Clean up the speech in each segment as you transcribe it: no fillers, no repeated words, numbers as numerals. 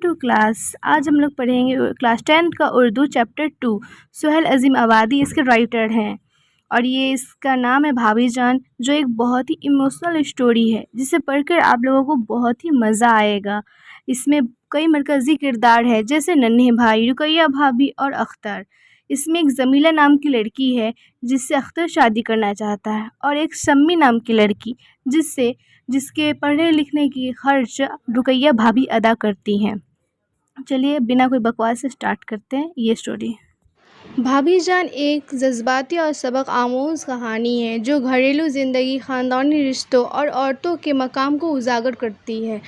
To class. آج ہم لوگ پڑھیں گے کلاس 10 کا اردو چیپٹر 2. سہیل عظیم آبادی اس کے رائٹر ہیں اور یہ اس کا نام ہے بھابھی جان، جو ایک بہت ہی ایموشنل اسٹوری ہے جسے پڑھ کر آپ لوگوں کو بہت ہی مزہ آئے گا. اس میں کئی مرکزی کردار ہے جیسے ننھے بھائی، رقیہ بھابھی اور اختر. اس میں ایک جمیلہ نام کی لڑکی ہے جس سے اختر شادی کرنا چاہتا ہے، اور ایک شمی نام کی لڑکی جس کے پڑھنے لکھنے کی خرچ رقیہ بھابھی ادا کرتی ہیں. چلیے بنا کوئی بکواس سے اسٹارٹ کرتے ہیں یہ اسٹوری. بھابھی جان ایک جذباتی اور سبق آموز کہانی ہے جو گھریلو زندگی، خاندانی رشتوں اور عورتوں کے مقام کو اجاگر کرتی ہے.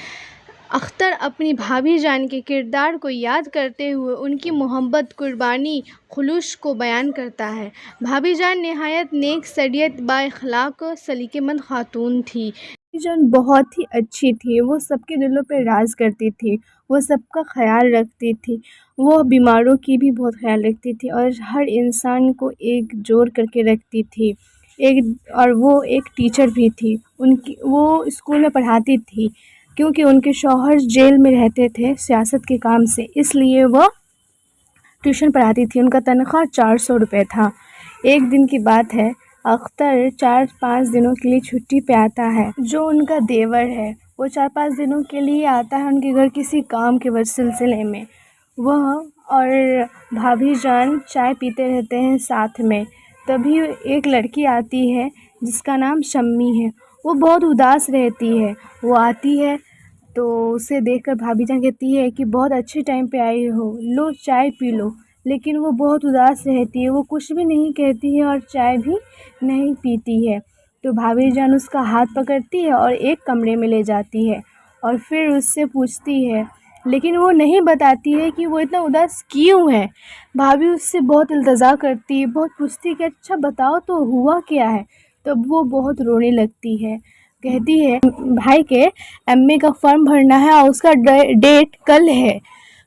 اختر اپنی بھابھی جان کے کردار کو یاد کرتے ہوئے ان کی محبت، قربانی، خلوص کو بیان کرتا ہے. بھابھی جان نہایت نیک صیت، با اخلاق، سلیقہ مند خاتون تھی. بھابھی جان بہت ہی اچھی تھی. وہ سب کے دلوں پہ راز کرتی تھی، وہ سب کا خیال رکھتی تھی، وہ بیماروں کی بھی بہت خیال رکھتی تھی اور ہر انسان کو ایک جوڑ کر کے رکھتی تھی. اور وہ ایک ٹیچر بھی تھی. وہ اسکول میں پڑھاتی تھی کیونکہ ان کے شوہر جیل میں رہتے تھے سیاست کے کام سے، اس لیے وہ ٹیوشن پڑھاتی تھی. ان کا تنخواہ 400 روپے تھا. ایک دن کی بات ہے، اختر 4-5 دنوں کے لیے چھٹی پہ آتا ہے. جو ان کا دیور ہے وہ 4-5 دنوں کے لیے آتا ہے ان کے گھر کسی کام کے سلسلے میں. وہ اور بھابھی جان چائے پیتے رہتے ہیں ساتھ میں. تبھی ایک لڑکی آتی ہے جس کا نام شمی ہے. وہ بہت اداس رہتی ہے. وہ آتی ہے تو اسے دیکھ کر بھابھی جان کہتی ہے کہ بہت اچھے ٹائم پہ آئی ہو، لو چائے پی لو. لیکن وہ بہت اداس رہتی ہے، وہ کچھ بھی نہیں کہتی ہے اور چائے بھی نہیں پیتی ہے. تو بھابھی جان اس کا ہاتھ پکڑتی ہے اور ایک کمرے میں لے جاتی ہے اور پھر اس سے پوچھتی ہے، لیکن وہ نہیں بتاتی ہے کہ وہ اتنا اداس کیوں ہے. بھابھی اس سے بہت التجا کرتی ہے، بہت پوچھتی ہے کہ اچھا بتاؤ تو ہوا کیا ہے. تب وہ بہت رونے لگتی ہے، کہتی ہے بھائی کے ایم اے کا فارم بھرنا ہے اور اس کا ڈیٹ کل ہے،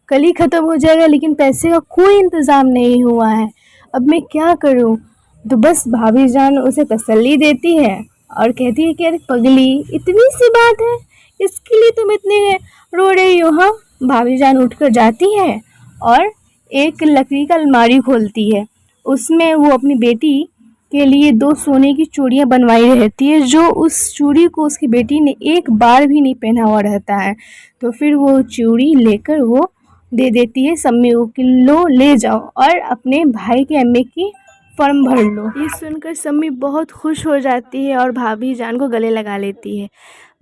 کل ہی ختم ہو جائے گا، لیکن پیسے کا کوئی انتظام نہیں ہوا ہے. اب میں کیا کروں؟ تو بس بھابھی جان اسے تسلی دیتی ہے اور کہتی ہے کہ ارے پگلی، اتنی سی بات ہے، اس کے لیے تم اتنے رو رہی ہو؟ ہاں. بھابھی جان اٹھ کر جاتی ہے اور ایک لکڑی کا الماری کھولتی ہے. اس میں وہ اپنی بیٹی کے لیے 2 سونے کی چوڑیاں بنوائی رہتی ہے، جو اس چوڑی کو اس کی بیٹی نے ایک بار بھی نہیں پہنا ہوا رہتا ہے. تو پھر وہ چوڑی لے کر وہ دے دیتی ہے سمی کو کہ لو لے جاؤ اور اپنے بھائی کے ایم اے کی فارم بھر لو. یہ سن کر سمی بہت خوش ہو جاتی ہے اور بھابھی جان کو گلے لگا لیتی ہے.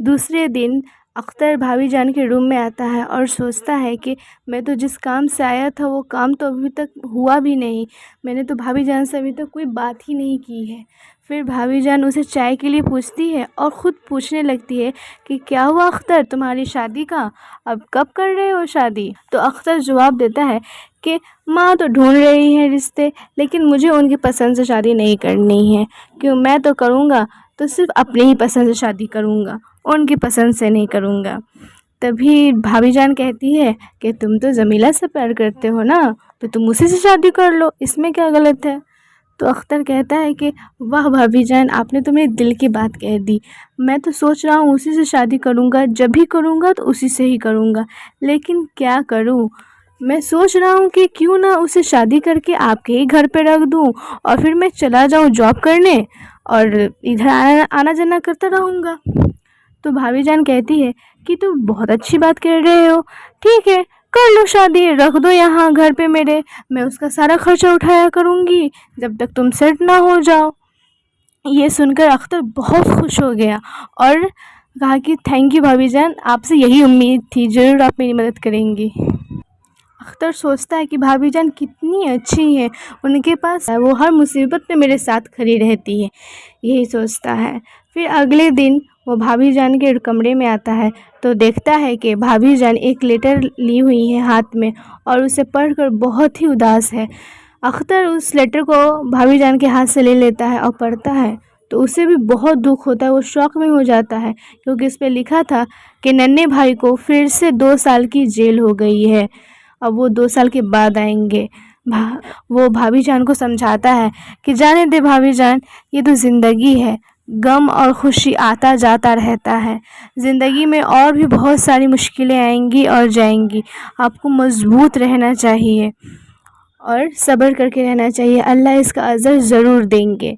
دوسرے دن اختر بھابھی جان کے روم میں آتا ہے اور سوچتا ہے کہ میں تو جس کام سے آیا تھا وہ کام تو ابھی تک ہوا بھی نہیں، میں نے تو بھابھی جان سے ابھی تک کوئی بات ہی نہیں کی ہے. پھر بھابھی جان اسے چائے کے لیے پوچھتی ہے اور خود پوچھنے لگتی ہے کہ کیا ہوا اختر، تمہاری شادی کا اب کب کر رہے ہو شادی؟ تو اختر جواب دیتا ہے کہ ماں تو ڈھونڈ رہی ہیں رشتے، لیکن مجھے ان کی پسند سے شادی نہیں کرنی ہے، کیوں میں تو کروں گا تو صرف اپنے ہی پسند سے شادی کروں گا، ان کی پسند سے نہیں کروں گا. تبھی بھابھی جان کہتی ہے کہ تم تو جمیلہ سے پیار کرتے ہو نا، تو تم اسی سے شادی کر لو، اس میں کیا غلط ہے؟ تو اختر کہتا ہے کہ واہ بھابھی جان، آپ نے تو میرے دل کی بات کہہ دی. میں تو سوچ رہا ہوں اسی سے شادی کروں گا، جب بھی کروں گا تو اسی سے ہی کروں گا، لیکن کیا کروں؟ میں سوچ رہا ہوں کہ کیوں نہ اسے شادی کر کے آپ کے ہی گھر پہ رکھ دوں اور پھر میں چلا جاؤں جاب کرنے اور ادھر آنا جانا کرتا رہوں گا. تو بھابھی جان کہتی ہے کہ تم بہت اچھی بات کر رہے ہو، ٹھیک ہے کر لو شادی، رکھ دو یہاں گھر پہ میرے، میں اس کا سارا خرچہ اٹھایا کروں گی جب تک تم سیٹ نہ ہو جاؤ. یہ سن کر اختر بہت خوش ہو گیا اور کہا کہ تھینک یو بھابھی جان، آپ سے یہی امید تھی، ضرور آپ میری مدد کریں گی. اختر سوچتا ہے کہ بھابھی جان کتنی اچھی ہے، ان کے پاس وہ ہر مصیبت میں میرے ساتھ کھڑی رہتی ہے، یہی سوچتا ہے. پھر اگلے دن وہ بھابھی جان کے کمرے میں آتا ہے تو دیکھتا ہے کہ بھابھی جان ایک لیٹر لی ہوئی ہے ہاتھ میں اور اسے پڑھ کر بہت ہی اداس ہے. اختر اس لیٹر کو بھابھی جان کے ہاتھ سے لے لیتا ہے اور پڑھتا ہے تو اسے بھی بہت دکھ ہوتا ہے. وہ شوق میں ہو جاتا ہے کیونکہ اس پہ لکھا تھا کہ ننھے بھائی کو پھر سے 2 سال کی جیل ہو گئی ہے، اب وہ 2 سال کے بعد آئیں گے. وہ بھابھی جان کو سمجھاتا ہے کہ جانے دے بھابھی جان، یہ تو زندگی ہے، غم اور خوشی آتا جاتا رہتا ہے. زندگی میں اور بھی بہت ساری مشکلیں آئیں گی اور جائیں گی. آپ کو مضبوط رہنا چاہیے اور صبر کر کے رہنا چاہیے. اللہ اس کا اجر ضرور دیں گے.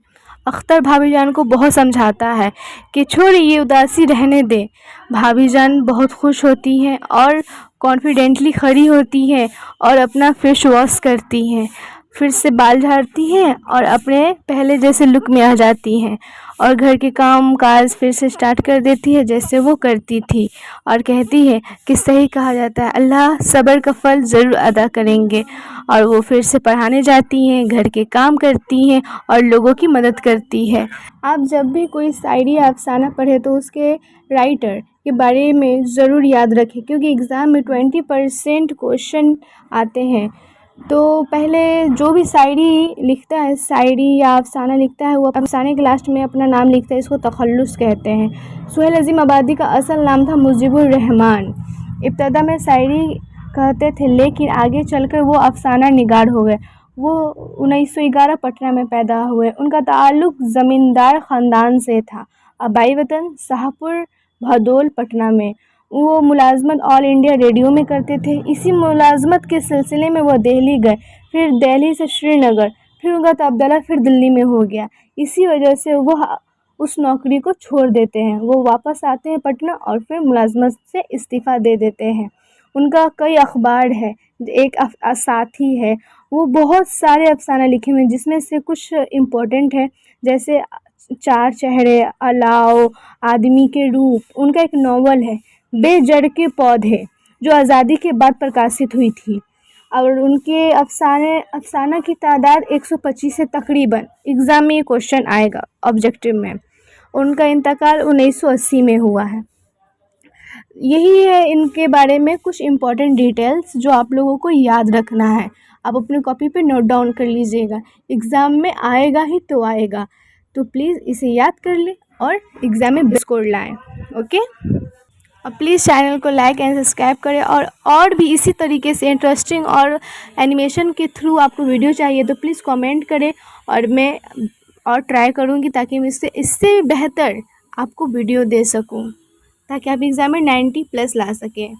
اختر بھابھی جان کو بہت سمجھاتا ہے کہ چھوڑ یہ اداسی رہنے دے. بھابھی جان بہت خوش ہوتی ہیں اور کانفیڈنٹلی کھڑی ہوتی ہیں اور اپنا فیس واش کرتی ہیں, پھر سے بال جھاڑتی ہیں اور اپنے پہلے جیسے لک میں آ جاتی ہیں اور گھر کے کام کاج پھر سے اسٹارٹ کر دیتی ہے جیسے وہ کرتی تھی, اور کہتی ہے کہ صحیح کہا جاتا ہے اللہ صبر کا پھل ضرور ادا کریں گے. اور وہ پھر سے پڑھانے جاتی ہیں, گھر کے کام کرتی ہیں اور لوگوں کی مدد کرتی ہے. آپ جب بھی کوئی شاعری یا افسانہ پڑھیں تو اس کے رائٹر کے بارے میں ضرور یاد رکھیں, کیونکہ ایگزام میں 20% کوشچن آتے ہیں. تو پہلے جو بھی شاعری لکھتا ہے, شاعری یا افسانہ لکھتا ہے, وہ افسانے کے لاسٹ میں اپنا نام لکھتا ہے. اس کو تخلص کہتے ہیں. سہیل عظیم آبادی کا اصل نام تھا مجیب الرحمن. ابتدا میں شاعری کہتے تھے لیکن آگے چل کر وہ افسانہ نگار ہو گئے. وہ 1911 پٹنہ میں پیدا ہوئے. ان کا تعلق زمیندار خاندان سے تھا. آبائی وطن شاہپور بھدول پٹنہ میں. وہ ملازمت آل انڈیا ریڈیو میں کرتے تھے. اسی ملازمت کے سلسلے میں وہ دہلی گئے, پھر دہلی سے سری نگر, پھر ان کا تبادلہ پھر دلی میں ہو گیا. اسی وجہ سے وہ اس نوکری کو چھوڑ دیتے ہیں. وہ واپس آتے ہیں پٹنہ اور پھر ملازمت سے استعفیٰ دے دیتے ہیں. ان کا کئی اخبار ہے. ایک ساتھی ہے, وہ بہت سارے افسانہ لکھے ہوئے ہیں جس میں سے کچھ امپورٹنٹ ہے جیسے چار چہرے, الاؤ, آدمی کے روپ. ان کا ایک ناول ہے بے جڑ کے پودے جو آزادی کے بعد پرکاشت ہوئی تھی, اور ان کے افسانہ کی تعداد 125 ہے تقریباً. ایگزام میں یہ کوشچن آئے گا آبجیکٹیو میں. ان کا انتقال 1980 میں ہوا ہے. یہی ہے ان کے بارے میں کچھ امپورٹنٹ ڈیٹیلز جو آپ لوگوں کو یاد رکھنا ہے. آپ اپنی کاپی پہ نوٹ ڈاؤن کر لیجئے گا, ایگزام میں آئے گا ہی تو آئے گا. تو پلیز اسے یاد کر لیں اور ایگزام میں بیسٹ اسکور لائیں. اوکے, اور پلیز چینل کو لائک اینڈ سبسکرائب کریں. اور بھی اسی طریقے سے انٹرسٹنگ اور اینیمیشن کے تھرو آپ کو ویڈیو چاہیے تو پلیز کامنٹ کریں, اور میں ٹرائی کروں گی تاکہ میں اس سے بہتر آپ کو ویڈیو دے سکوں, تاکہ آپ ایگزام میں 90+ لا سکیں.